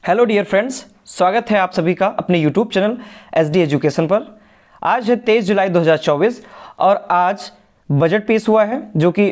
Hello dear friends, स्वागत है आप सभी का अपने यूट्यूब चैनल SD एजुकेशन पर। आज है 23 जुलाई 2024 और आज बजट पेश हुआ है जो कि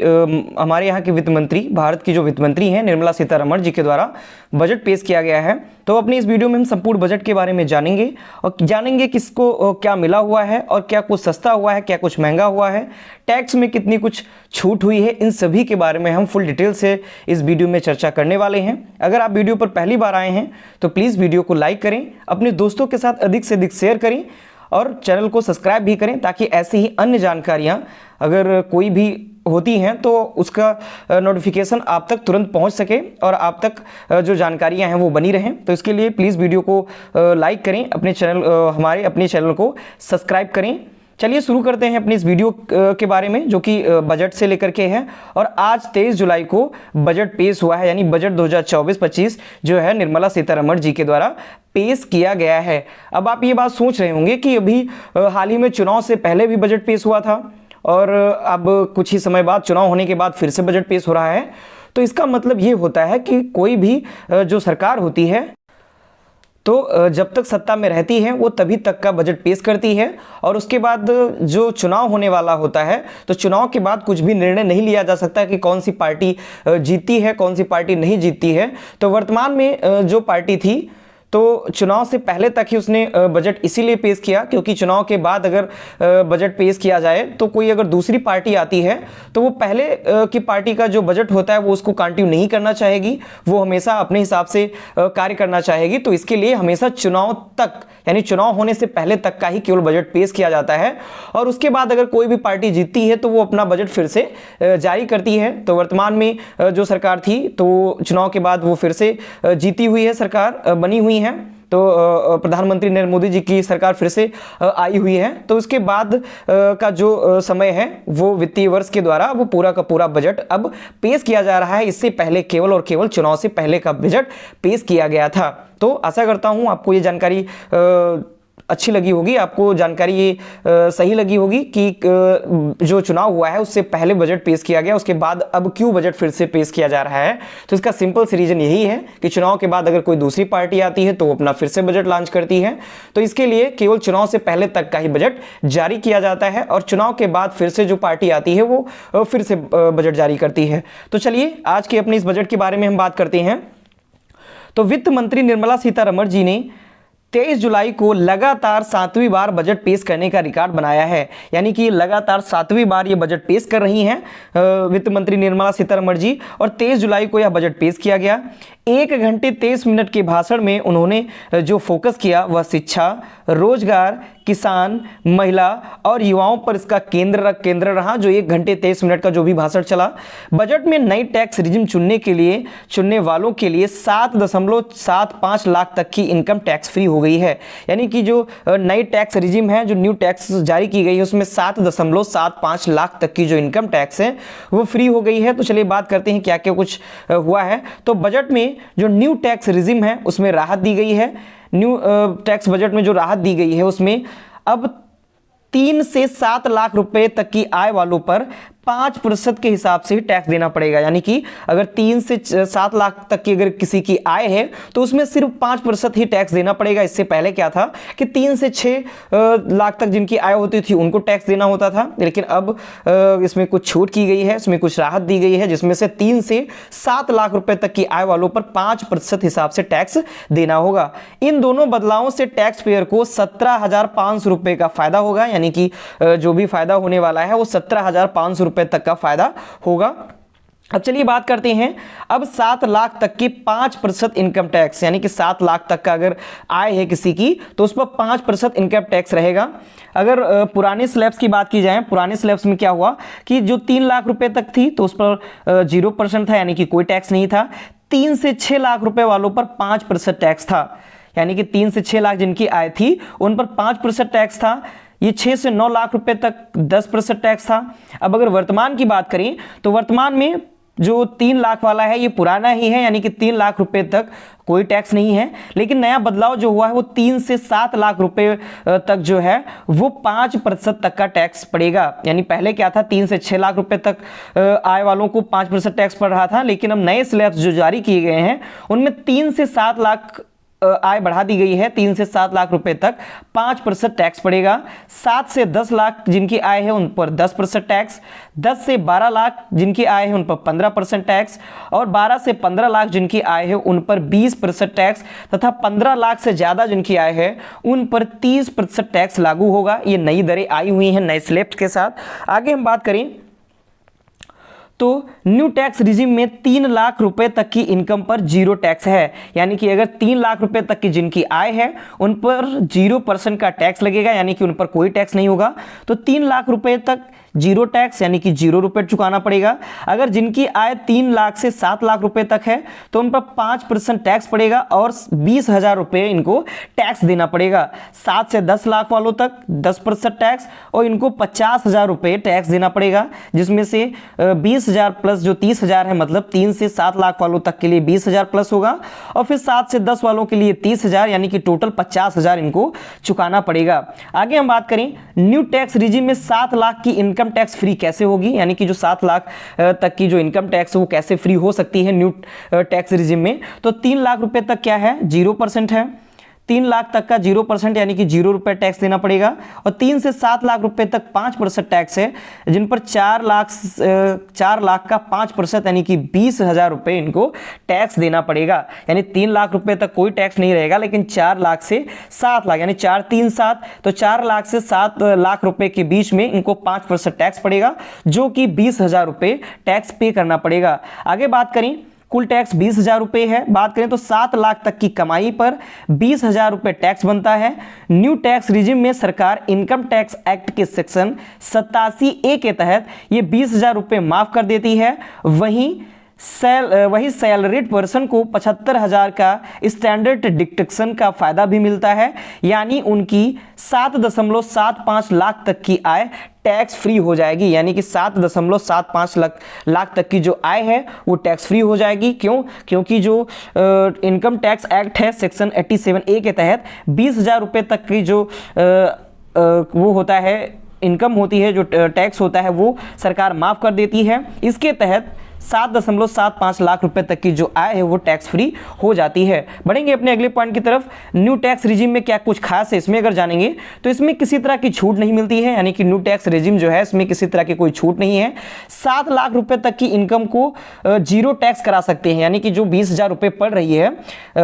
हमारे यहाँ के वित्त मंत्री, भारत की जो वित्त मंत्री हैं निर्मला सीतारमण जी के द्वारा बजट पेश किया गया है। तो अपनी इस वीडियो में हम संपूर्ण बजट के बारे में जानेंगे और जानेंगे किसको क्या मिला हुआ है और क्या कुछ सस्ता हुआ है, क्या कुछ महंगा हुआ है, टैक्स में कितनी कुछ छूट हुई है। इन सभी के बारे में हम फुल डिटेल से इस वीडियो में चर्चा करने वाले हैं। अगर आप वीडियो पर पहली बार आए हैं तो प्लीज़ वीडियो को लाइक करें, अपने दोस्तों के साथ अधिक से अधिक शेयर करें और चैनल को सब्सक्राइब भी करें ताकि ऐसी ही अन्य जानकारियां अगर कोई भी होती हैं तो उसका नोटिफिकेशन आप तक तुरंत पहुंच सके और आप तक जो जानकारियां हैं वो बनी रहें। तो इसके लिए प्लीज़ वीडियो को लाइक करें, हमारे अपने चैनल को सब्सक्राइब करें। चलिए शुरू करते हैं अपनी इस वीडियो के बारे में जो कि बजट से लेकर के है। और आज 23 जुलाई को बजट पेश हुआ है, यानी बजट 2024-25 जो है निर्मला सीतारमण जी के द्वारा पेश किया गया है। अब आप ये बात सोच रहे होंगे कि अभी हाल ही में चुनाव से पहले भी बजट पेश हुआ था और अब कुछ ही समय बाद चुनाव होने के बाद फिर से बजट पेश हो रहा है। तो इसका मतलब ये होता है कि कोई भी जो सरकार होती है तो जब तक सत्ता में रहती है वो तभी तक का बजट पेश करती है और उसके बाद जो चुनाव होने वाला होता है तो चुनाव के बाद कुछ भी निर्णय नहीं लिया जा सकता कि कौन सी पार्टी जीतती है, कौन सी पार्टी नहीं जीतती है। तो वर्तमान में जो पार्टी थी तो चुनाव से पहले तक ही उसने बजट इसीलिए पेश किया क्योंकि चुनाव के बाद अगर बजट पेश किया जाए तो कोई अगर दूसरी पार्टी आती है तो वो पहले की पार्टी का जो बजट होता है वो उसको कंटिन्यू नहीं करना चाहेगी, वो हमेशा अपने हिसाब से कार्य करना चाहेगी। तो इसके लिए हमेशा चुनाव तक, यानी चुनाव होने से पहले तक का ही केवल बजट पेश किया जाता है और उसके बाद अगर कोई भी पार्टी जीतती है तो वो अपना बजट फिर से जारी करती है। तो वर्तमान में जो सरकार थी तो चुनाव के बाद वो फिर से जीती हुई है, सरकार बनी हुई है। तो प्रधानमंत्री नरेंद्र मोदी जी की सरकार फिर से आई हुई है। तो उसके बाद का जो समय है वो वित्तीय वर्ष के द्वारा वो पूरा का पूरा बजट अब पेश किया जा रहा है। इससे पहले केवल और केवल चुनाव से पहले का बजट पेश किया गया था। तो आशा करता हूं आपको ये जानकारी अच्छी लगी होगी, आपको जानकारी ये सही लगी होगी कि जो चुनाव हुआ है उससे पहले बजट पेश किया गया, उसके बाद अब क्यों बजट फिर से पेश किया जा रहा है। तो इसका सिंपल सी रीजन यही है कि चुनाव के बाद अगर कोई दूसरी पार्टी आती है तो वो अपना फिर से बजट लॉन्च करती है। तो इसके लिए केवल चुनाव से पहले तक का ही बजट जारी किया जाता है और चुनाव के बाद फिर से जो पार्टी आती है वो फिर से बजट जारी करती है। तो चलिए आज के अपने इस बजट के बारे में हम बात करते हैं। तो वित्त मंत्री निर्मला सीतारमण जी ने 23 जुलाई को लगातार 7वीं बार बजट पेश करने का रिकॉर्ड बनाया है, यानी कि लगातार 7वीं बार ये बजट पेश कर रही हैं वित्त मंत्री निर्मला सीतारमण जी। और 23 जुलाई को यह बजट पेश किया गया। 1 घंटे 23 मिनट के भाषण में उन्होंने जो फोकस किया वह शिक्षा, रोजगार, किसान, महिला और युवाओं पर इसका केंद्र रहा। जो 1 घंटे 23 मिनट का जो भी भाषण चला, बजट में नई टैक्स रिजिम चुनने वालों के लिए 7.75 लाख तक की इनकम टैक्स फ्री हो गई है। यानी कि जो नई टैक्स रिजिम है, जो न्यू टैक्स जारी की गई है उसमें 7.75 लाख तक की जो इनकम टैक्स है वो फ्री हो गई है। तो चलिए बात करते हैं क्या क्या कुछ हुआ है। तो बजट में जो न्यू टैक्स रिजिम है उसमें राहत दी गई है। न्यू टैक्स बजट में जो राहत दी गई है उसमें अब 3 से 7 लाख रुपए तक की आय वालों पर 5% के हिसाब से ही टैक्स देना पड़ेगा। यानी कि अगर 3 से 7 लाख तक की अगर किसी की आय है तो उसमें सिर्फ 5% ही टैक्स देना पड़ेगा। इससे पहले क्या था कि 3 से 6 लाख तक जिनकी आय होती थी उनको टैक्स देना होता था, लेकिन अब इसमें कुछ छूट की गई है, इसमें कुछ राहत दी गई है जिसमें से 3 से 7 लाख रुपए तक की आय वालों पर 5% हिसाब से टैक्स देना होगा। इन दोनों बदलावों से टैक्स पेयर को 17,500 रुपए का फायदा होगा, यानी कि जो भी फायदा होने वाला है वो 17,500 रुपए तक का फायदा होगा। अब चलिए बात करते हैं अब 7 लाख तक की 5% इनकम टैक्स, यानी कि 7 लाख तक का अगर आय है किसी की तो उस पर 5% इनकम टैक्स रहेगा। अगर पुराने स्लैब्स की बात की जाए, पुराने स्लैब्स में क्या हुआ कि जो 3 लाख रुपए तक थी तो उस पर 0% था, यानी कि कोई टैक्स नहीं था। 3 से 6 लाख रुपए वालों पर 5% टैक्स था, यानी कि 3 से 6 लाख जिनकी आय थी उन पर 5% टैक्स था। ये 6 से 9 लाख रुपए तक 10% टैक्स था। अब अगर वर्तमान की बात करें तो वर्तमान में जो 3 लाख वाला है ये पुराना ही है, यानी कि 3 लाख रुपए तक कोई टैक्स नहीं है। लेकिन नया बदलाव जो हुआ है वो 3 से 7 लाख रुपए तक जो है वो 5% तक का टैक्स पड़ेगा। यानी पहले क्या था, 3 से 6 लाख रुपए तक आय वालों को 5% टैक्स पड़ रहा था, लेकिन अब नए स्लैब्स जो जारी किए गए हैं उनमें 3 से 7 लाख आय बढ़ा दी गई है 3 से 7 लाख रुपए तक 5% टैक्स पड़ेगा। 7 से 10 लाख जिनकी आय है उन पर 10% टैक्स, 10 से 12 लाख जिनकी आय है उन पर 15% टैक्स और 12 से 15 लाख जिनकी आय है उन पर 20% टैक्स तथा 15 लाख से ज़्यादा जिनकी आय है उन पर 30% टैक्स लागू होगा। ये नई दरें आई हुई हैं नए स्लैब्स के साथ। आगे हम बात करें तो न्यू टैक्स रिजिम में 3 लाख रुपए तक की इनकम पर जीरो टैक्स है, यानी कि अगर 3 लाख रुपए तक की जिनकी आय है उन पर 0% का टैक्स लगेगा, यानी कि उन पर कोई टैक्स नहीं होगा। तो 3 लाख रुपए तक जीरो टैक्स यानी कि 0 रुपए चुकाना पड़ेगा। अगर जिनकी आय 3 लाख से 7 लाख रुपए तक है तो उन पर 5% टैक्स पड़ेगा और 20,000 रुपये इनको टैक्स देना पड़ेगा। 7 से 10 लाख वालों तक 10% टैक्स और इनको 50,000 रुपये टैक्स देना पड़ेगा, जिसमें से 20,000 प्लस जो 30,000 है, मतलब 3 से 7 लाख वालों तक के लिए 20,000 प्लस होगा और फिर 7 से 10 वालों के लिए 30,000, यानी कि टोटल 50,000 इनको चुकाना पड़ेगा। आगे हम बात करें न्यू टैक्स रिजिम में 7 लाख की इनकम टैक्स फ्री कैसे होगी, यानी कि जो 7 लाख तक की जो इनकम टैक्स है वो कैसे फ्री हो सकती है न्यू टैक्स रिजिम में। तो 3 लाख रुपए तक क्या है 0% है, 3 लाख तक का 0% यानी कि 0 रुपए टैक्स देना पड़ेगा और 3 से 7 लाख रुपए तक 5% टैक्स है, जिन पर 4 लाख का 5% यानी कि 20,000 रुपये इनको टैक्स देना पड़ेगा। यानी 3 लाख रुपए तक कोई टैक्स नहीं रहेगा, लेकिन 4 लाख से 7 लाख यानी 4 3 7 तो 4 लाख से 7 लाख रुपए के बीच में इनको 5% टैक्स पड़ेगा, जो कि 20,000 रुपये टैक्स पे करना पड़ेगा। आगे बात करें कुल टैक्स 20,000 रुपये है। बात करें तो 7 लाख तक की कमाई पर 20,000 रुपये टैक्स बनता है। न्यू टैक्स रिजिम में सरकार इनकम टैक्स एक्ट के सेक्शन 87A के तहत ये 20,000 रुपये माफ कर देती है। वही सैलरीड पर्सन को 75,000 का स्टैंडर्ड डिडक्शन का फायदा भी मिलता है, यानी उनकी 7.75 लाख तक की आय टैक्स फ्री हो जाएगी, यानी कि 7.75 लाख तक की जो आय है वो टैक्स फ्री हो जाएगी। क्यों? क्योंकि जो इनकम टैक्स एक्ट है सेक्शन 87A के तहत 20,000 रुपये तक की जो वो होता है इनकम होती है, जो टैक्स होता है वो सरकार माफ कर देती है। इसके तहत 7.75 लाख रुपए तक की जो आय है वो टैक्स फ्री हो जाती है। बढ़ेंगे अपने अगले पॉइंट की तरफ। न्यू टैक्स रिजिम में क्या कुछ खास है, इसमें अगर जानेंगे तो इसमें किसी तरह की छूट नहीं मिलती है, यानी कि न्यू टैक्स रिजिम जो है इसमें किसी तरह की कोई छूट नहीं है। 7 लाख रुपए तक की इनकम को जीरो टैक्स करा सकते हैं, यानी कि जो 20,000 रुपये पड़ रही है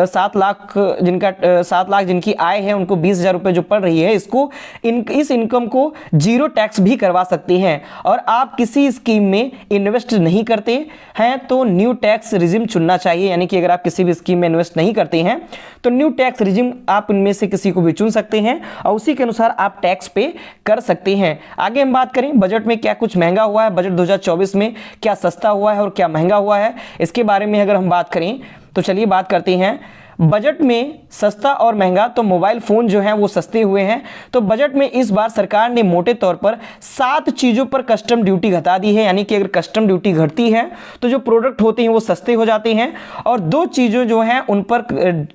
7 लाख जिनकी आय है उनको 20,000 रुपये जो पड़ रही है इस इनकम को जीरो टैक्स भी करवा सकते हैं। और आप किसी स्कीम में इन्वेस्ट नहीं करते हैं तो न्यू टैक्स रिजिम चुनना चाहिए, यानी कि अगर आप किसी भी स्कीम में इन्वेस्ट नहीं करते हैं तो न्यू टैक्स रिजिम आप इनमें से किसी को भी चुन सकते हैं और उसी के अनुसार आप टैक्स पे कर सकते हैं। आगे हम बात करें बजट में क्या कुछ महंगा हुआ है, बजट 2024 में क्या सस्ता हुआ है और क्या महंगा हुआ है, इसके बारे में अगर हम बात करें तो चलिए बात करते हैं। बजट में सस्ता और महंगा, तो मोबाइल फ़ोन जो हैं वो सस्ते हुए हैं। तो बजट में इस बार सरकार ने मोटे तौर पर 7 चीज़ों पर कस्टम ड्यूटी घटा दी है, यानी कि अगर कस्टम ड्यूटी घटती है तो जो प्रोडक्ट होते हैं वो सस्ते हो जाते हैं और 2 चीज़ों जो हैं उन पर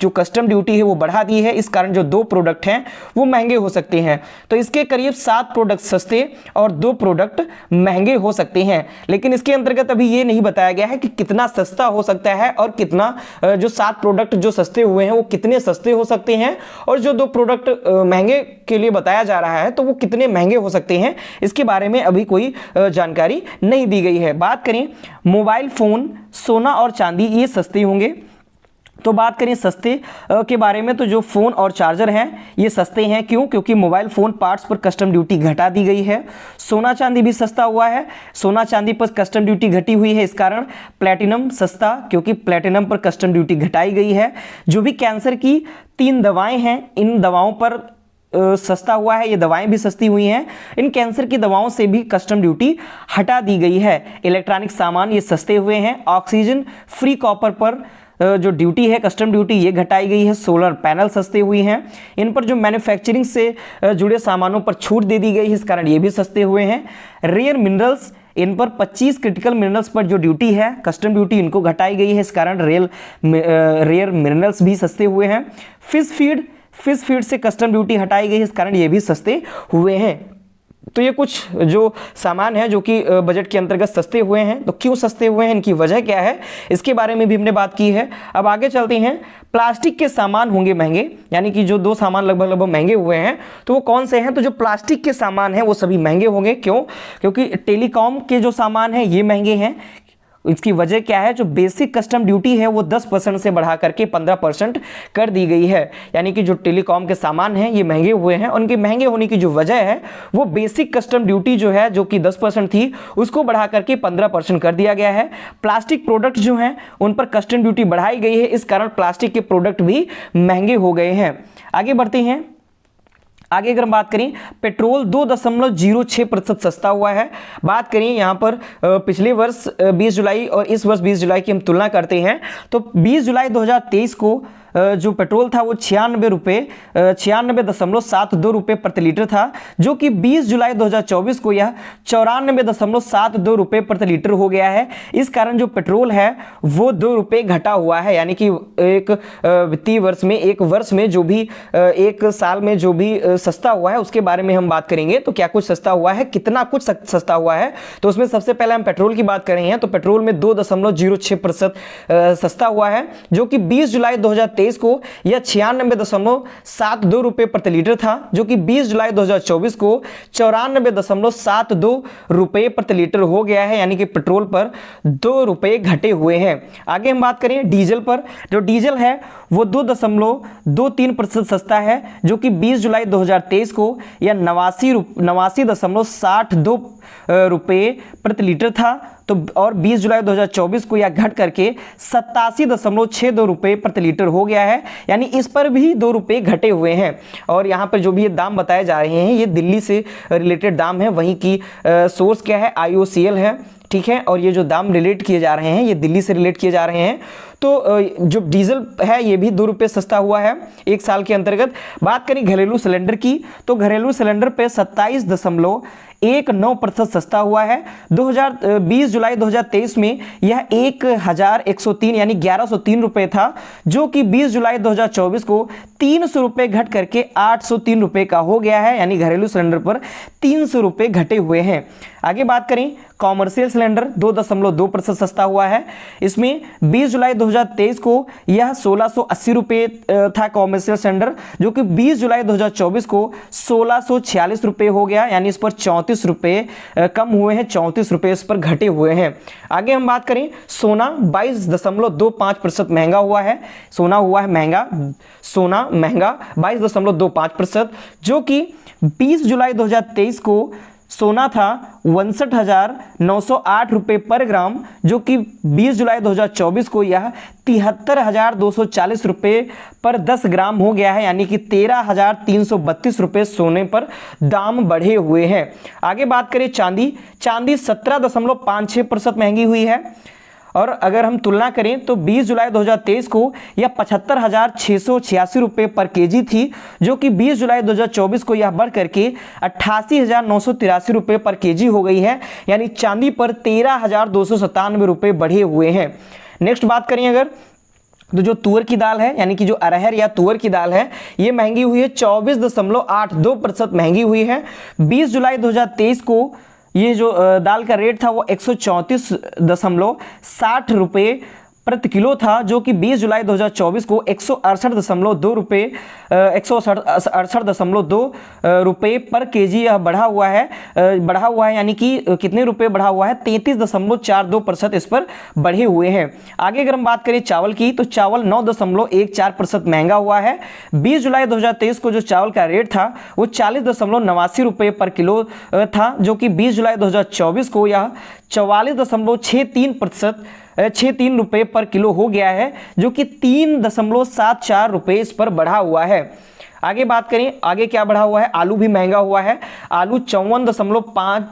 जो कस्टम ड्यूटी है वो बढ़ा दी है। इस कारण जो 2 प्रोडक्ट हैं वो महंगे हो सकते हैं। तो इसके करीब 7 प्रोडक्ट सस्ते और 2 प्रोडक्ट महंगे हो सकते हैं, लेकिन इसके अंतर्गत अभी ये नहीं बताया गया है कि कितना सस्ता हो सकता है और कितना जो 7 प्रोडक्ट जो सस्ते हुए हैं वो कितने सस्ते हो सकते हैं और जो 2 प्रोडक्ट महंगे के लिए बताया जा रहा है तो वो कितने महंगे हो सकते हैं, इसके बारे में अभी कोई जानकारी नहीं दी गई है। बात करें मोबाइल फोन, सोना और चांदी ये सस्ते होंगे। तो बात करें सस्ते के बारे में तो जो फ़ोन और चार्जर हैं ये सस्ते हैं। क्यों? क्योंकि मोबाइल फ़ोन पार्ट्स पर कस्टम ड्यूटी घटा दी गई है। सोना चांदी भी सस्ता हुआ है, सोना चांदी पर कस्टम ड्यूटी घटी हुई है, इस कारण प्लैटिनम सस्ता, क्योंकि प्लैटिनम पर कस्टम ड्यूटी घटाई गई है। जो भी कैंसर की 3 दवाएँ हैं इन दवाओं पर सस्ता हुआ है, ये दवाएं भी सस्ती हुई हैं। इन कैंसर की दवाओं से भी कस्टम ड्यूटी हटा दी गई है। इलेक्ट्रॉनिक सामान ये सस्ते हुए हैं। ऑक्सीजन फ्री कॉपर पर जो ड्यूटी है कस्टम ड्यूटी ये घटाई गई है। सोलर पैनल सस्ते हुई हैं, इन पर जो मैन्युफैक्चरिंग से जुड़े सामानों पर छूट दे दी गई है, इस कारण ये भी सस्ते हुए हैं। रेयर मिनरल्स, इन पर 25 क्रिटिकल मिनरल्स पर जो ड्यूटी है कस्टम ड्यूटी इनको घटाई गई है, इस कारण रेयर मिनरल्स भी सस्ते हुए हैं। फिश फीड से कस्टम ड्यूटी हटाई गई है, इस कारण ये भी सस्ते हुए हैं। तो ये कुछ जो सामान है जो कि बजट के अंतर्गत सस्ते हुए हैं। तो क्यों सस्ते हुए हैं, इनकी वजह क्या है, इसके बारे में भी हमने बात की है। अब आगे चलते हैं। प्लास्टिक के सामान होंगे महंगे, यानी कि जो 2 सामान लगभग महंगे हुए हैं तो वो कौन से हैं? तो जो प्लास्टिक के सामान हैं वो सभी महंगे होंगे। क्यों? क्योंकि टेलीकॉम के जो सामान हैं ये महंगे हैं। इसकी वजह क्या है? जो बेसिक कस्टम ड्यूटी है वो 10% से बढ़ा करके 15% कर दी गई है। यानी कि जो टेलीकॉम के सामान हैं ये महंगे हुए हैं। उनके महंगे होने की जो वजह है वो बेसिक कस्टम ड्यूटी जो है, जो कि 10% थी, उसको बढ़ा करके 15% कर दिया गया है। प्लास्टिक प्रोडक्ट जो हैं उन पर कस्टम ड्यूटी बढ़ाई गई है, इस कारण प्लास्टिक के प्रोडक्ट भी महंगे हो गए हैं। आगे बढ़ते हैं। आगे अगर हम बात करें, पेट्रोल 2.06% सस्ता हुआ है। बात करें यहाँ पर पिछले वर्ष 20 जुलाई और इस वर्ष 20 जुलाई की हम तुलना करते हैं तो 20 जुलाई 2023 को जो पेट्रोल था वो 96.72 रुपये प्रति लीटर था, जो कि 20 जुलाई 2024 को यह 94.72 रुपये प्रति लीटर हो गया है। इस कारण जो पेट्रोल है वो 2 रुपये घटा हुआ है। यानी कि एक वित्तीय वर्ष में, एक वर्ष में जो भी, एक साल में जो भी सस्ता हुआ है उसके बारे में हम बात करेंगे। तो क्या कुछ सस्ता हुआ है, कितना कुछ सस्ता हुआ है, तो उसमें सबसे पहले हम पेट्रोल की बात कर रहे हैं। तो पेट्रोल में 2.06% सस्ता हुआ है, जो कि 20 जुलाई 2023 को यह 96.72 रुपये प्रति लीटर था, जो कि 20 जुलाई 2024 को 94.72 रुपये प्रति लीटर हो गया है। यानी कि पेट्रोल पर 2 रुपये घटे हुए हैं। आगे हम बात करें डीजल पर। जो डीजल है वो 2.23% सस्ता है, जो कि 20 जुलाई 2023 को यह 89.62 रुपये प्रति लीटर था। तो और 20 जुलाई 2024 को यह घट करके 87.62 रुपये प्रति लीटर हो गया है। यानी इस पर भी 2 रुपये घटे हुए हैं। और यहाँ पर जो भी ये दाम बताए जा रहे हैं ये दिल्ली से रिलेटेड दाम है। वहीं की सोर्स क्या है? IOCL है, ठीक है। और ये जो दाम रिलेट किए जा रहे हैं ये दिल्ली से रिलेट किए जा रहे हैं। तो जो डीजल है ये भी 2 रुपये सस्ता हुआ है एक साल के अंतर्गत। बात करें घरेलू सिलेंडर की, तो घरेलू सिलेंडर पे 27.19% सस्ता हुआ है। 20 जुलाई 2023 में यह 1103 यानी 1103 रुपये था, जो कि 20 जुलाई 2024 को 300 रुपये घट करके 803 रुपये का हो गया है। यानी घरेलू सिलेंडर पर 300 रुपये घटे हुए हैं। आगे बात करें कॉमर्शियल सिलेंडर, 2.2% सस्ता हुआ है। इसमें 20 जुलाई 2023 को यह 1680 रुपये था कॉमर्शियल सिलेंडर, जो कि 20 जुलाई 2024 को 1646 रुपये हो गया। यानी इस पर 34 रुपये कम हुए हैं, 34 रुपये इस पर घटे हुए हैं। आगे हम बात करें सोना, 22.25% महंगा हुआ है। सोना हुआ है महंगा, सोना महंगा 22.25%, जो कि 20 जुलाई 2023 को सोना था 59,908 रुपये पर ग्राम, जो कि 20 जुलाई 2024 को यह 73,240 रुपये पर 10 ग्राम हो गया है। यानी कि 13,332 रुपये सोने पर दाम बढ़े हुए हैं। आगे बात करें चांदी, चांदी 17.56% महंगी हुई है। और अगर हम तुलना करें तो 20 जुलाई 2023 को यह 75,686 रुपये पर केजी थी, जो कि 20 जुलाई 2024 को यह बढ़ करके 88,983 रुपये पर केजी हो गई है। यानी चांदी पर 13,297 रुपये बढ़े हुए हैं। नेक्स्ट बात करें अगर, तो जो तुअर की दाल है, यानी कि जो अरहर या तुअर की दाल है, ये महंगी हुई है, 24.82% महंगी हुई है। 20 जुलाई 2023 को ये जो दाल का रेट था वो 134.60 रुपये प्रति किलो था, जो कि 20 जुलाई 2024 को 168.2 रुपये 168.2 रुपये पर केजी यह बढ़ा हुआ है। यानी कि कितने रुपए बढ़ा हुआ है? 33.42% इस पर बढ़े हुए हैं। आगे अगर हम बात करें चावल की, तो चावल 9.14% महंगा हुआ है। 20 जुलाई 2023 को जो चावल का रेट था वो 40.89 रुपये पर किलो था, जो कि 20 जुलाई 2024 को यह 44.63 रुपये पर किलो हो गया है, जो कि 3.74 रुपये इस पर बढ़ा हुआ है। आगे बात करें, आगे क्या बढ़ा हुआ है? आलू भी महंगा हुआ है। आलू 54.5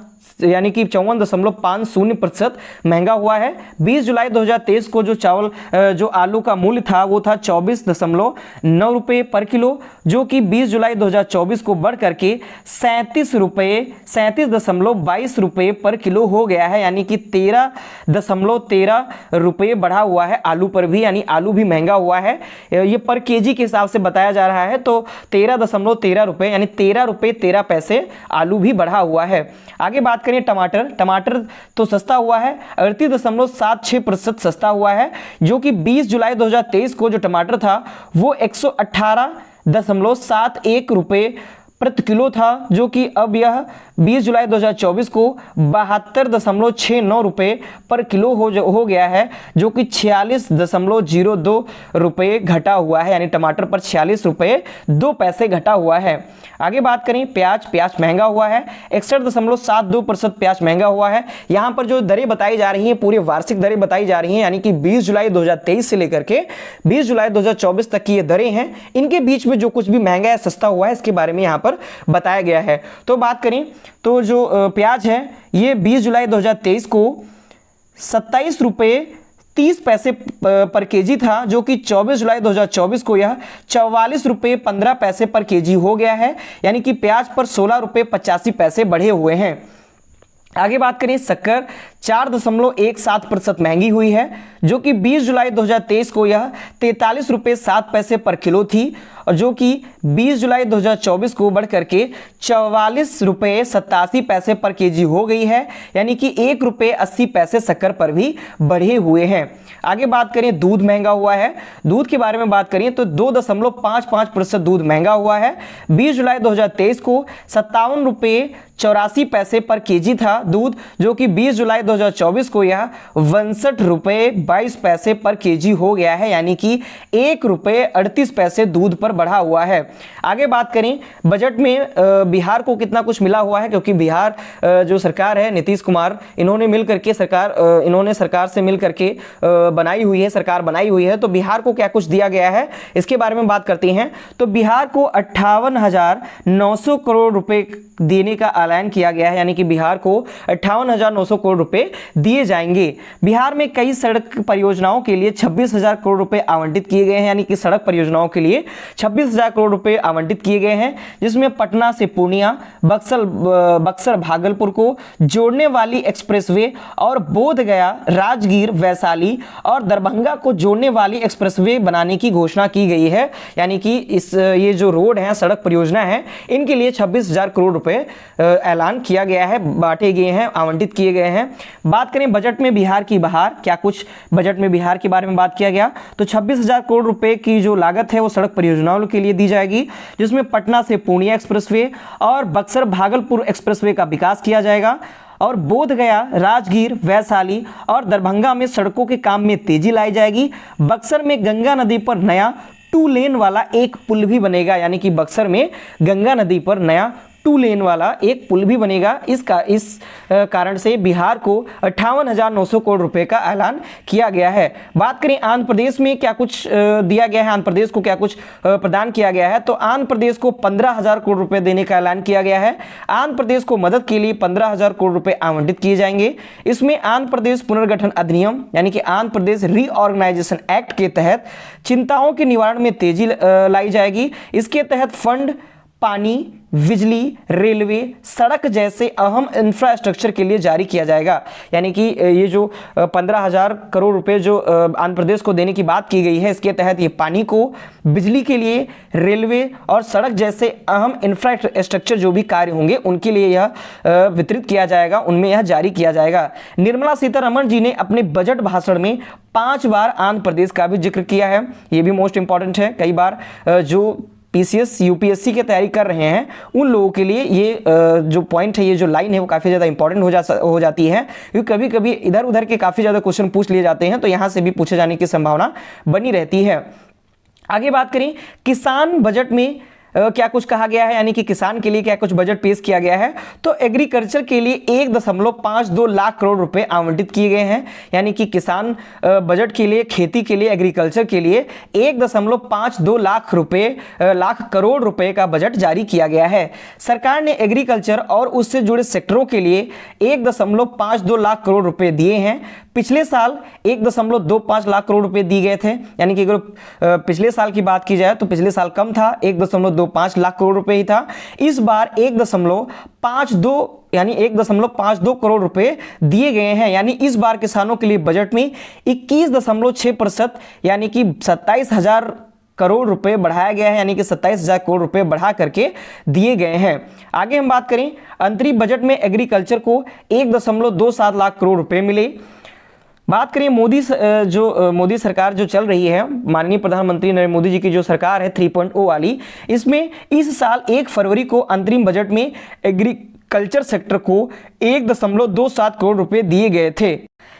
यानी कि 54.50% महंगा हुआ है। 20 जुलाई 2023 को जो चावल जो आलू का मूल्य था वो था 24.9 रुपये पर किलो, जो कि 20 जुलाई 2024 को बढ़ करके 37.22 रुपये पर किलो हो गया है, यानी कि 13.13 रुपये बढ़ा हुआ है आलू पर भी, यानी आलू भी महंगा हुआ है। ये पर केजी के हिसाब से बताया जा रहा है, तो 13.13 रुपये यानी 13 रुपये 13 पैसे आलू भी बढ़ा हुआ है। आगे बात करें टमाटर, टमाटर तो सस्ता हुआ है, 38.76% सस्ता हुआ है, जो कि 20 जुलाई 2023 को जो टमाटर था वो 118.71 रुपये प्रति किलो था, जो कि अब यह 20 जुलाई 2024 को 72.69 रुपये पर किलो हो गया है, जो कि 46.02 रुपये घटा हुआ है, यानी टमाटर पर 46 रुपये 2 पैसे घटा हुआ है। आगे बात करें प्याज, प्याज महंगा हुआ है, 61.72% प्याज महंगा हुआ है। यहाँ पर जो दरें बताई जा रही हैं पूरी वार्षिक दरें बताई जा रही हैं, यानी कि 20 जुलाई 2023 से लेकर के 20 जुलाई 2024 तक की ये दरें हैं, इनके बीच में जो कुछ भी महंगा या सस्ता हुआ है इसके बारे में यहाँ पर बताया गया है। तो बात करें तो जो प्याज है ये 20 जुलाई 2023 को 27 रुपये 30 पैसे पर केजी था, जो कि 24 जुलाई 2024 को यह 44 रुपये 15 पैसे पर केजी हो गया है, यानी कि प्याज पर 16 रुपये 85 पैसे बढ़े हुए हैं। आगे बात करें शक्कर, 4.17% महंगी हुई है, जो कि 20 जुलाई 2023 को यह 43 रुपये 7 पैसे पर किलो थी, और जो कि 20 जुलाई 2024 को बढ़ करके 44 रुपये 87 पैसे पर केजी हो गई है, यानी कि 1 रुपये 80 पैसे शक्कर पर भी बढ़े हुए हैं। आगे बात करें दूध महंगा हुआ है, दूध के बारे में बात करें तो 2.55% दूध महंगा हुआ है। 20 जुलाई 2023 को 57 रुपये 84 पैसे पर केजी था दूध, जो कि 20 जुलाई 2024 को यह 62 रुपये 22 पैसे पर केजी हो गया है, यानी कि 1 रुपये 38 पैसे दूध पर बढ़ा हुआ है। आगे बात करें बजट में बिहार को कितना कुछ मिला हुआ है, क्योंकि बिहार जो सरकार है नीतीश कुमार इन्होंने मिल करके सरकार से मिल करके बनाई हुई है, सरकार बनाई हुई है, तो बिहार को क्या कुछ दिया गया है इसके बारे में बात करते हैं। तो बिहार को 58,900 करोड़ रुपए देने का ऐलान किया गया है, यानी कि बिहार को 58,900 करोड़ रुपए दिए जाएंगे। बिहार में कई सड़क परियोजनाओं के लिए 26,000 करोड़ रुपए आवंटित किए गए हैं, यानी कि सड़क परियोजनाओं के लिए 26,000 करोड़ रुपए आवंटित किए गए हैं, जिसमें पटना से पूर्णिया, बक्सर भागलपुर को जोड़ने वाली एक्सप्रेसवे और बोधगया, राजगीर, वैशाली और दरभंगा को जोड़ने वाली एक्सप्रेसवे बनाने की घोषणा की गई है, यानी कि ये जो रोड है, सड़क परियोजना है, इनके लिए 26,000 करोड़ रुपए ऐलान किया गया है, बांटे गए हैं, आवंटित किए गए हैं। बात करें बजट में बिहार की बहार, क्या कुछ बजट में बिहार के बारे में बात किया गया, तो 26,000 करोड़ रुपए की जो लागत है वो सड़क परियोजनाओं के लिए दी जाएगी, जिसमें पटना से पूर्णिया एक्सप्रेसवे और बक्सर भागलपुर एक्सप्रेसवे का विकास किया जाएगा, और बोधगया, राजगीर, वैशाली और दरभंगा में सड़कों के काम में तेजी लाई जाएगी। बक्सर में गंगा नदी पर नया 2 लेन वाला एक पुल भी बनेगा, यानी कि बक्सर में गंगा नदी पर नया 2 लेन वाला एक पुल भी बनेगा। इस कारण से बिहार को 58,900 करोड़ रुपए का ऐलान किया गया है। बात करें आंध्र प्रदेश में क्या कुछ दिया गया है, आंध्र प्रदेश को क्या कुछ प्रदान किया गया है, तो आंध्र प्रदेश को 15,000 करोड़ रुपए देने का ऐलान किया गया है। आंध्र प्रदेश को मदद के लिए 15,000 करोड़ रुपए आवंटित किए जाएंगे। इसमें आंध्र प्रदेश पुनर्गठन अधिनियम यानी कि आंध्र प्रदेश रीऑर्गेनाइजेशन एक्ट के तहत चिंताओं के निवारण में तेजी लाई जाएगी। इसके तहत फंड पानी, बिजली, रेलवे, सड़क जैसे अहम इंफ्रास्ट्रक्चर के लिए जारी किया जाएगा, यानी कि ये जो 15,000 करोड़ रुपए जो आंध्र प्रदेश को देने की बात की गई है, इसके तहत ये पानी को, बिजली के लिए, रेलवे और सड़क जैसे अहम इंफ्रास्ट्रक्चर जो भी कार्य होंगे उनके लिए यह वितरित किया जाएगा, उनमें यह जारी किया जाएगा। निर्मला सीतारमण जी ने अपने बजट भाषण में 5 बार आंध्र प्रदेश का भी जिक्र किया है, ये भी मोस्ट इंपॉर्टेंट है। कई बार जो पीसीएस यूपीएससी की तैयारी कर रहे हैं उन लोगों के लिए ये जो पॉइंट है, ये जो लाइन है वो काफ़ी ज़्यादा इंपॉर्टेंट हो जाती है, क्योंकि कभी कभी इधर उधर के काफ़ी ज़्यादा क्वेश्चन पूछ लिए जाते हैं, तो यहाँ से भी पूछे जाने की संभावना बनी रहती है। आगे बात करें किसान बजट में क्या कुछ कहा गया है, यानी कि किसान के लिए क्या कुछ बजट पेश किया गया है। तो एग्रीकल्चर के लिए 1.52 लाख करोड़ रुपए आवंटित किए गए हैं, यानी कि किसान बजट के लिए, खेती के लिए, एग्रीकल्चर के लिए 1.52 लाख करोड़ रुपए का बजट जारी किया गया है। सरकार ने एग्रीकल्चर और उससे जुड़े सेक्टरों के लिए 1.52 लाख करोड़ रुपए दिए हैं। पिछले साल 1.25 लाख करोड़ रुपए दिए गए थे, यानी कि अगर पिछले साल की बात की जाए तो पिछले साल कम था, 1.25 लाख करोड़ रुपए ही था। इस बार 1.52 करोड़ रुपए दिए गए हैं, यानी इस बार किसानों के लिए बजट में 21.6% यानी कि 27,000 करोड़ रुपए बढ़ाया गया है, यानी कि 27,000 करोड़ रुपए बढ़ा करके दिए गए हैं। आगे हम बात करें, अंतरिम बजट में एग्रीकल्चर को 1.27 लाख करोड़ रुपए मिले। बात करें मोदी सरकार जो चल रही है, माननीय प्रधानमंत्री नरेंद्र मोदी जी की जो सरकार है 3.0 वाली, इसमें इस साल 1 फरवरी को अंतरिम बजट में एग्रीकल्चर सेक्टर को 1.27 करोड़ रुपए दिए गए थे।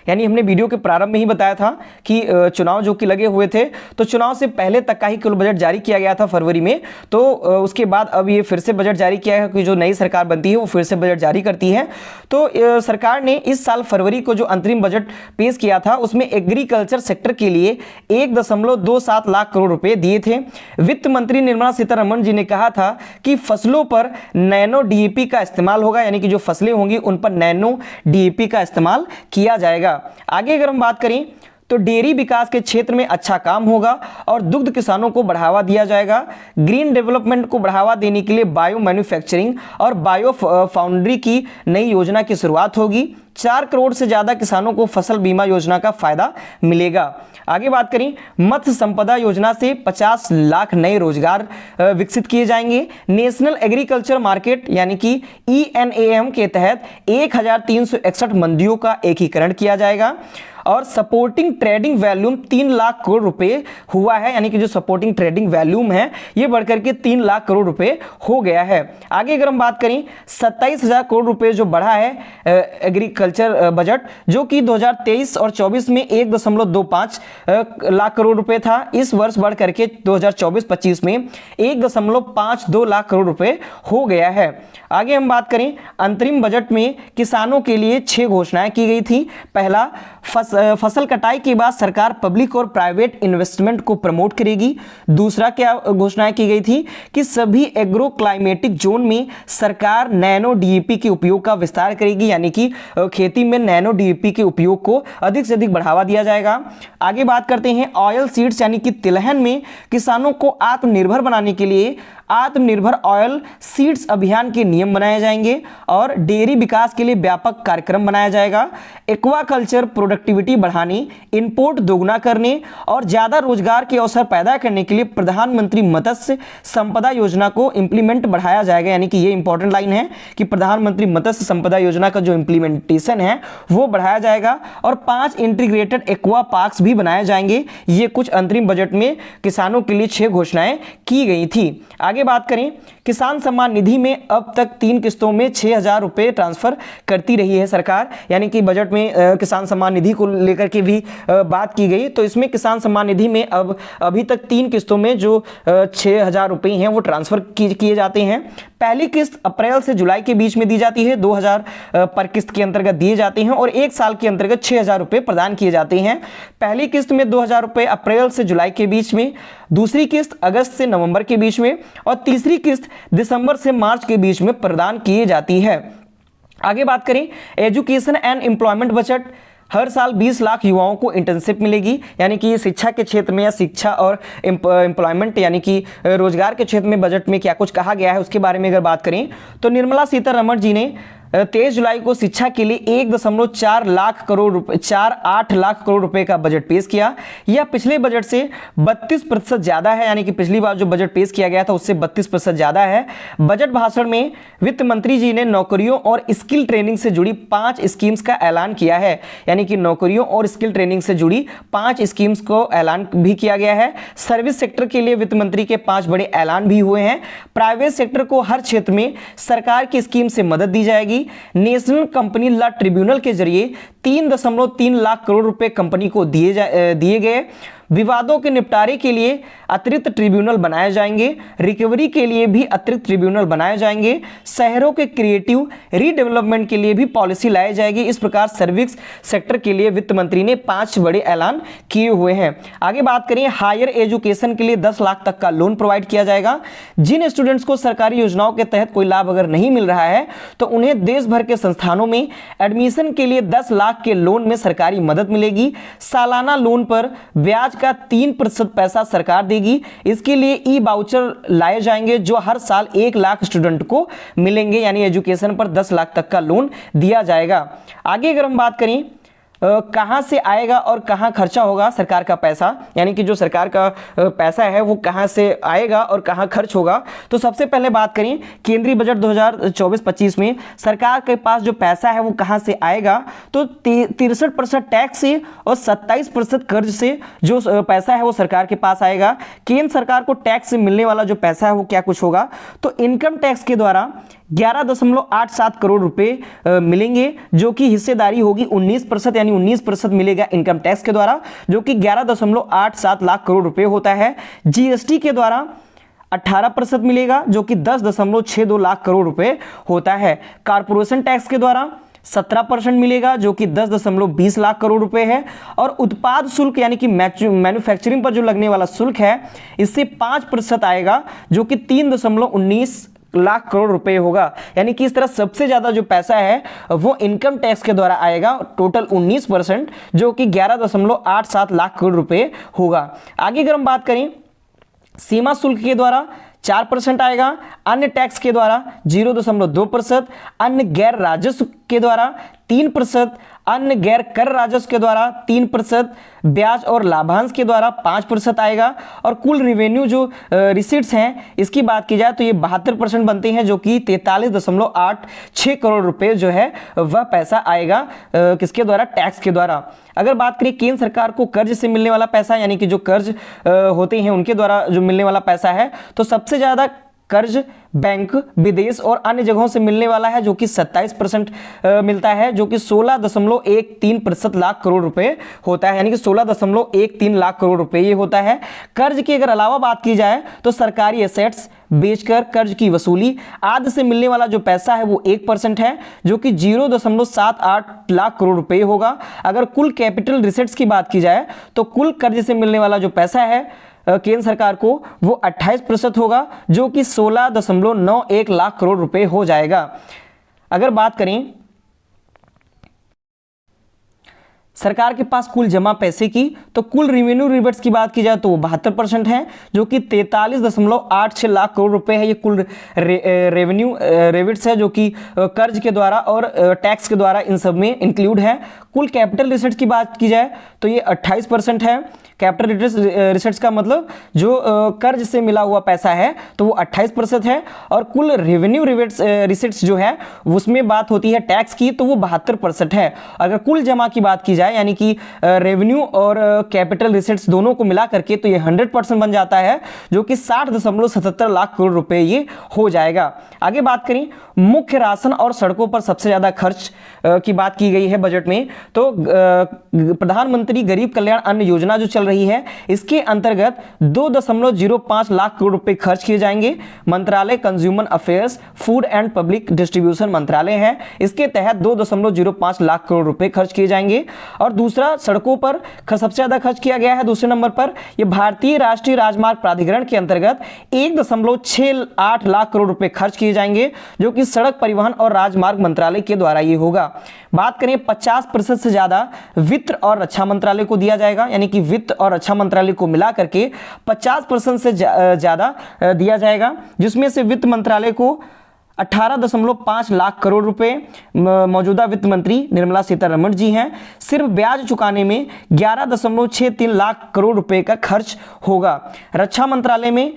यानी हमने वीडियो के प्रारंभ में ही बताया था कि चुनाव जो कि लगे हुए थे, तो चुनाव से पहले तक का ही कुल बजट जारी किया गया था फरवरी में। तो उसके बाद अब ये फिर से बजट जारी किया है कि जो नई सरकार बनती है वो फिर से बजट जारी करती है। तो सरकार ने इस साल फरवरी को जो अंतरिम बजट पेश किया था उसमें एग्रीकल्चर सेक्टर के लिए 1.27 लाख करोड़ रुपए दिए थे। वित्त मंत्री निर्मला सीतारमण जी ने कहा था कि फसलों पर नैनो डीएपी का इस्तेमाल होगा, यानी कि जो फसलें होंगी उन पर नैनो डीएपी का इस्तेमाल किया जाएगा। आगे अगर हम बात करें तो डेयरी विकास के क्षेत्र में अच्छा काम होगा और दुग्ध किसानों को बढ़ावा दिया जाएगा। ग्रीन डेवलपमेंट को बढ़ावा देने के लिए बायो मैन्युफैक्चरिंग और बायो फाउंड्री की नई योजना की शुरुआत होगी। 4 करोड़ से ज्यादा किसानों को फसल बीमा योजना का फायदा मिलेगा। आगे बात करें, मत्स्य संपदा योजना से 50 लाख नए रोजगार विकसित किए जाएंगे। नेशनल एग्रीकल्चर मार्केट यानी कि ENAM के तहत 1361 मंडियों का एकीकरण किया जाएगा और supporting trading volume 3 lakh crore रुपए हुआ है, यानी कि जो सपोर्टिंग ट्रेडिंग वैल्यूम है ये बढ़कर के 3 लाख करोड़ रुपए हो गया है। आगे अगर हम बात करें, 27,000 करोड़ रुपए जो बढ़ा है एग्रीकल्चर बजट, जो कि 2023 और 24 में 1.25 लाख करोड़ रुपए था, इस वर्ष बढ़ करके 2024-25 में 1.52 लाख करोड़ रुपए हो गया है। आगे हम बात करें, अंतरिम बजट में किसानों के लिए 6 घोषणाएं की गई थी। पहला, फसल कटाई के बाद सरकार पब्लिक और प्राइवेट इन्वेस्टमेंट को प्रमोट करेगी। दूसरा क्या घोषणाएं की गई थी कि सभी एग्रो क्लाइमेटिक जोन में सरकार नैनो डीएपी के उपयोग का विस्तार करेगी, यानी कि खेती में नैनो डीएपी के उपयोग को अधिक से अधिक बढ़ावा दिया जाएगा। आगे बात करते हैं, ऑयल सीड्स यानी कि तिलहन में किसानों को आत्मनिर्भर बनाने के लिए आत्मनिर्भर ऑयल सीड्स अभियान के नियम बनाए जाएंगे और डेयरी विकास के लिए व्यापक कार्यक्रम बनाया जाएगा। एक्वाकल्चर प्रोडक्टिविटी बढ़ाने, इंपोर्ट दोगुना करने और ज्यादा रोजगार के अवसर पैदा करने के लिए प्रधानमंत्री मत्स्य संपदा योजना को इंप्लीमेंट बढ़ाया जाएगा, यानी कि ये इंपॉर्टेंट लाइन है कि प्रधानमंत्री मत्स्य संपदा योजना का जो इंप्लीमेंटेशन है वो बढ़ाया जाएगा और 5 इंटीग्रेटेड एक्वा पार्क्स भी बनाए जाएंगे। ये कुछ अंतरिम बजट में किसानों के लिए 6 घोषणाएं की गई थी। आगे बात करें, किसान सम्मान निधि में अब तक 3 किस्तों में 6,000 रुपए ट्रांसफर करती रही है सरकार, यानी कि बजट में किसान सम्मान निधि को लेकर के भी बात की गई। तो इसमें किसान सम्मान निधि में अब अभी तक 3 किस्तों में जो 6,000 रुपए हैं वो ट्रांसफर किए जाते हैं। पहली किस्त अप्रैल से जुलाई के बीच में दी जाती है, 2,000 पर किस्त के अंतर्गत दिए जाते हैं और 1 साल के अंतर्गत 6,000 रुपए प्रदान किए जाते हैं। पहली किस्त में 2,000 रुपए अप्रैल से जुलाई के बीच में, दूसरी किस्त अगस्त से नवंबर के बीच में और तीसरी किस्त दिसंबर से मार्च के बीच में प्रदान की जाती है। आगे बात करें, एजुकेशन एंड एम्प्लॉयमेंट बजट, हर साल 20 लाख युवाओं को इंटर्नशिप मिलेगी, यानी कि शिक्षा के क्षेत्र में या शिक्षा और एम्प्लॉयमेंट यानी कि रोजगार के क्षेत्र में बजट में क्या कुछ कहा गया है उसके बारे में अगर बात करें तो निर्मला सीतारमण जी ने 23 जुलाई को शिक्षा के लिए 1.48 लाख करोड़ रुपए का बजट पेश किया। यह पिछले बजट से 32% ज्यादा है, यानी कि पिछली बार जो बजट पेश किया गया था उससे 32% ज्यादा है। बजट भाषण में वित्त मंत्री जी ने नौकरियों और स्किल ट्रेनिंग से जुड़ी 5 स्कीम्स का ऐलान किया है, यानी कि नौकरियों और स्किल ट्रेनिंग से जुड़ी 5 स्कीम्स को ऐलान भी किया गया है। सर्विस सेक्टर के लिए वित्त मंत्री के 5 बड़े ऐलान भी हुए हैं। प्राइवेट सेक्टर को हर क्षेत्र में सरकार की स्कीम से मदद दी जाएगी। नेशनल कंपनी लॉ ट्रिब्यूनल के जरिए 3.3 लाख करोड़ रुपए कंपनी को दिए गए। विवादों के निपटारे के लिए अतिरिक्त ट्रिब्यूनल बनाए जाएंगे, रिकवरी के लिए भी अतिरिक्त ट्रिब्यूनल बनाए जाएंगे, शहरों के क्रिएटिव रीडेवलपमेंट के लिए भी पॉलिसी लाई जाएगी। इस प्रकार सर्विस सेक्टर के लिए वित्त मंत्री ने 5 बड़े ऐलान किए हुए हैं। आगे बात करें, हायर एजुकेशन के लिए 10 लाख तक का लोन प्रोवाइड किया जाएगा। जिन स्टूडेंट्स को सरकारी योजनाओं के तहत कोई लाभ अगर नहीं मिल रहा है तो उन्हें देश भर के संस्थानों में एडमिशन के लिए 10 लाख के लोन में सरकारी मदद मिलेगी। सालाना लोन पर ब्याज का 3% पैसा सरकार देगी। इसके लिए ई वाउचर लाए जाएंगे जो हर साल 1 लाख स्टूडेंट को मिलेंगे, यानी एजुकेशन पर 10 लाख तक का लोन दिया जाएगा। आगे अगर हम बात करें कहाँ से आएगा और कहाँ खर्चा होगा सरकार का पैसा, यानी कि जो सरकार का पैसा है वो कहाँ से आएगा और कहाँ खर्च होगा, तो सबसे पहले बात करें केंद्रीय बजट 2024-25 में सरकार के पास जो पैसा है वो कहाँ से आएगा, तो 63% टैक्स से और 27% कर्ज से जो पैसा है वो सरकार के पास आएगा। केंद्र सरकार को टैक्स से मिलने वाला जो पैसा है वो क्या कुछ होगा, तो इनकम टैक्स के द्वारा 11.87 करोड़ रुपए मिलेंगे, जो कि हिस्सेदारी होगी 19%, यानी 19% मिलेगा इनकम टैक्स के द्वारा, जो कि 11.87 लाख करोड़ रुपए होता है। जीएसटी के द्वारा 18% मिलेगा, जो कि 10.62 लाख करोड़ रुपए होता है। कारपोरेशन टैक्स के द्वारा 17% मिलेगा, जो कि 10.20 लाख करोड़ रुपए है। और उत्पाद शुल्क यानी कि मैन्युफैक्चरिंग पर जो लगने वाला शुल्क है इससे 5% आएगा, जो कि 3.19 लाख करोड़ रुपए होगा। यानी कि इस तरह सबसे ज्यादा जो पैसा है वो इनकम टैक्स के द्वारा आएगा, टोटल 19%, जो कि 11.87 लाख करोड़ रुपए होगा। आगे अगर हम बात करें, सीमा शुल्क के द्वारा 4% आएगा, अन्य टैक्स के द्वारा 0.2%, अन्य गैर राजस्व के द्वारा 3%, अन्य गैर कर राजस्व के द्वारा 3%, ब्याज और लाभांश के द्वारा 5% आएगा। और कुल रेवेन्यू जो रिसीट्स हैं इसकी बात की जाए तो ये 72% बनते हैं, जो कि 43.86 करोड़ रुपए जो है वह पैसा आएगा किसके द्वारा, टैक्स के द्वारा। अगर बात करें केंद्र सरकार को कर्ज से मिलने वाला पैसा, यानी कि जो कर्ज होते हैं उनके द्वारा जो मिलने वाला पैसा है, तो सबसे ज्यादा कर्ज बैंक, विदेश और अन्य जगहों से मिलने वाला है, जो कि 27% मिलता है, जो कि 16.13% लाख करोड़ रुपए होता है, यानी कि 16.13 लाख करोड़ रुपए ये होता है। कर्ज की अगर अलावा बात की जाए तो सरकारी एसेट्स बेचकर कर्ज की वसूली आदि से मिलने वाला जो पैसा है वो 1% है, जो कि 0.78 लाख करोड़ रुपए होगा। अगर कुल कैपिटल रिसीट्स की बात की जाए तो कुल कर्ज से मिलने वाला जो पैसा है केंद्र सरकार को वो 28% होगा, जो कि 16.91 लाख करोड़ रुपए हो जाएगा। अगर बात करें सरकार के पास कुल जमा पैसे की, तो कुल रेवेन्यू रिबेट्स की बात की जाए तो वो 72% है, जो कि 43.86 लाख करोड़ रुपए है। ये कुल रेवेन्यू रिबेट्स है, जो कि कर्ज के द्वारा और टैक्स के द्वारा इन सब में इंक्लूड है। कुल कैपिटल रिसीट्स की बात की जाए तो ये 28% है। कैपिटल रिसीट्स का मतलब जो कर्ज से मिला हुआ पैसा है तो वो 28% है। और कुल रेवेन्यू रिसीट्स जो है उसमें बात होती है टैक्स की, तो वो 72% है। अगर कुल जमा की बात की जाए, यानी कि रेवेन्यू और कैपिटल रिसीट्स दोनों को मिला करके, तो ये 100% बन जाता है, जो कि 60.77 लाख करोड़ रुपए ये हो जाएगा। आगे बात करें मुख्य राशन और सड़कों पर सबसे ज्यादा खर्च की बात की गई है बजट में, तो प्रधानमंत्री गरीब कल्याण अन्न योजना जो चल रही है इसके अंतर्गत 2.05 लाख करोड़ रुपए खर्च किए जाएंगे। मंत्रालय consumer affairs, food and public distribution मंत्रालय है, इसके तहत 2.05 लाख करोड़ रुपए खर्च किए जाएंगे। और दूसरा सड़कों पर सबसे ज्यादा खर्च किया गया है दूसरे नंबर पर, यह भारतीय राष्ट्रीय राजमार्ग प्राधिकरण के अंतर्गत 1.68 लाख करोड़ रुपए खर्च किए जाएंगे, जो कि सड़क परिवहन और राजमार्ग मंत्रालय के द्वारा ये होगा। बात करें 50% से ज्यादा वित्त और रक्षा मंत्रालय को दिया जाएगा, यानी कि वित्त और रक्षा मंत्रालय को मिला करके 50% से ज्यादा दिया जाएगा, जिसमें से वित्त मंत्रालय को 18.5 लाख करोड़ रुपए मौजूदा वित्त मंत्री निर्मला सीतारमण जी हैं। सिर्फ ब्याज चुकाने में 11.63 लाख करोड़ रुपए का खर्च होगा। रक्षा मंत्रालय में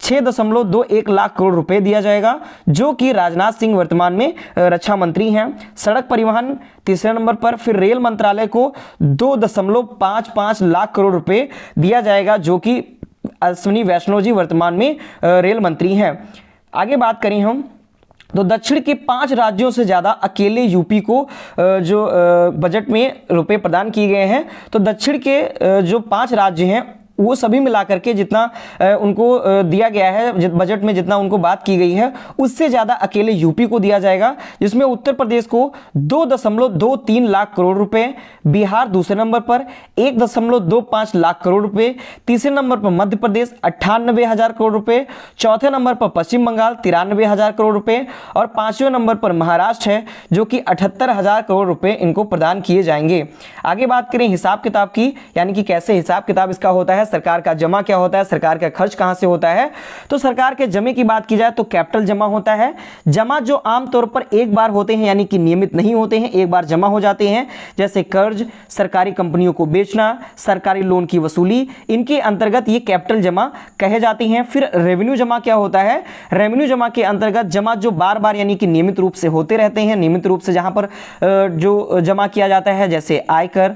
6.21 लाख करोड़ रुपए दिया जाएगा, जो कि राजनाथ सिंह वर्तमान में रक्षा मंत्री हैं। सड़क परिवहन तीसरे नंबर पर, फिर रेल मंत्रालय को 2.55 लाख करोड़ रुपए दिया जाएगा, जो कि अश्विनी वैष्णव जी वर्तमान में रेल मंत्री हैं। आगे बात करें हम तो दक्षिण के 5 राज्यों से ज़्यादा अकेले यूपी को जो बजट में रुपए प्रदान किए गए हैं। तो दक्षिण के जो 5 राज्य हैं वो सभी मिलाकर के जितना उनको दिया गया है बजट में, जितना उनको बात की गई है उससे ज़्यादा अकेले यूपी को दिया जाएगा, जिसमें उत्तर प्रदेश को 2.23 लाख करोड़ रुपए, बिहार दूसरे नंबर पर 1.25 लाख करोड़ रुपए, तीसरे नंबर पर मध्य प्रदेश 98,000 करोड़ रुपए, चौथे नंबर पर पश्चिम बंगाल 93,000 करोड़ रुपए और 5वें नंबर पर महाराष्ट्र है जो कि 78,000 करोड़ रुपए इनको प्रदान किए जाएंगे। आगे बात करें हिसाब किताब की, यानी कि कैसे हिसाब किताब इसका होता है, सरकार का जमा क्या होता है, सरकार का खर्च कहां से होता है। तो सरकार के जमे की बात की जाए तो कैपिटल जमा होता है, जमा जो आमतौर पर एक बार होते हैं यानी कि नियमित नहीं होते हैं, एक बार जमा हो जाते हैं, जैसे कर्ज, सरकारी कंपनियों को बेचना, सरकारी लोन की वसूली, इनके अंतर्गत ये कैपिटल जमा कहे जाती हैं। फिर रेवेन्यू जमा क्या होता है, रेवेन्यू जमा के अंतर्गत जमा जो बार बार यानी कि नियमित रूप से होते रहते हैं, नियमित रूप से जहां पर जो जमा किया जाता है, जैसे आयकर,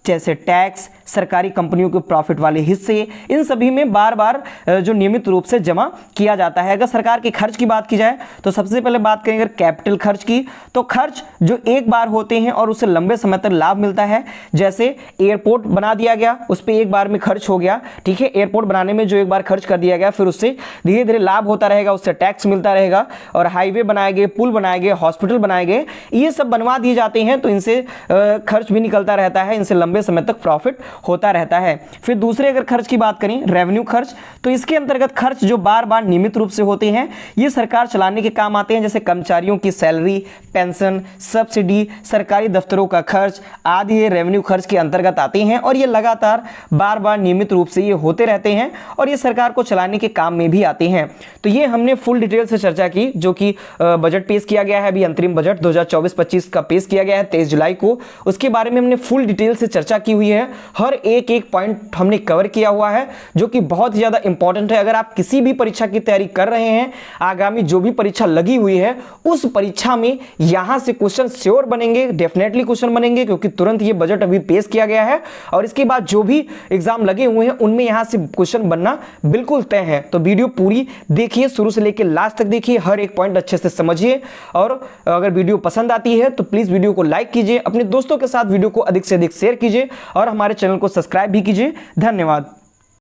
जैसे टैक्स, सरकारी कंपनियों के प्रॉफिट वाले हिस्से, इन सभी में बार बार जो नियमित रूप से जमा किया जाता है। अगर सरकार के खर्च की बात की जाए तो सबसे पहले बात करें अगर कैपिटल खर्च की, तो खर्च जो एक बार होते हैं और उससे लंबे समय तक लाभ मिलता है, जैसे एयरपोर्ट बना दिया गया, उस पर एक बार में खर्च हो गया, ठीक है, एयरपोर्ट बनाने में जो एक बार खर्च कर दिया गया फिर उससे धीरे धीरे लाभ होता रहेगा, उससे टैक्स मिलता रहेगा, और हाईवे बनाए गए, पुल बनाए गए, हॉस्पिटल बनाए गए, ये सब बनवा दिए जाते हैं तो इनसे खर्च भी निकलता रहता है, इनसे लंबे समय तक प्रॉफिट होता रहता है। फिर दूसरे अगर खर्च की बात करें रेवेन्यू खर्च, तो इसके अंतर्गत खर्च जो बार बार नियमित रूप से होते हैं, ये सरकार चलाने के काम आते हैं, जैसे कर्मचारियों की सैलरी, पेंशन, सब्सिडी, सरकारी दफ्तरों का खर्च आदि ये रेवेन्यू खर्च के अंतर्गत आते हैं और ये लगातार बार बार नियमित रूप से ये होते रहते हैं और ये सरकार को चलाने के काम में भी आते हैं। तो ये हमने फुल डिटेल से चर्चा की, जो कि बजट पेश किया गया है, अभी अंतरिम बजट 2024-25 का पेश किया गया है 23 जुलाई को, उसके बारे में हमने फुल डिटेल से चर्चा की हुई है, हर एक एक पॉइंट हमने कवर किया हुआ है जो कि बहुत ही ज्यादा इंपॉर्टेंट है। अगर आप किसी भी परीक्षा की तैयारी कर रहे हैं, आगामी जो भी परीक्षा लगी हुई है उस परीक्षा में यहां से क्वेश्चन श्योर बनेंगे, डेफिनेटली क्वेश्चन बनेंगे, क्योंकि तुरंत ये बजट अभी पेश किया गया है और इसके बाद जो भी एग्जाम लगे हुए हैं उनमें यहां से क्वेश्चन बनना बिल्कुल तय है। तो वीडियो पूरी देखिए, शुरू से लेकर लास्ट तक देखिए, हर एक पॉइंट अच्छे से समझिए और अगर वीडियो पसंद आती है तो प्लीज वीडियो को लाइक कीजिए, अपने दोस्तों के साथ वीडियो को अधिक से अधिक शेयर कीजिए और हमारे चैनल को सब्सक्राइब भी कीजिए। धन्यवाद।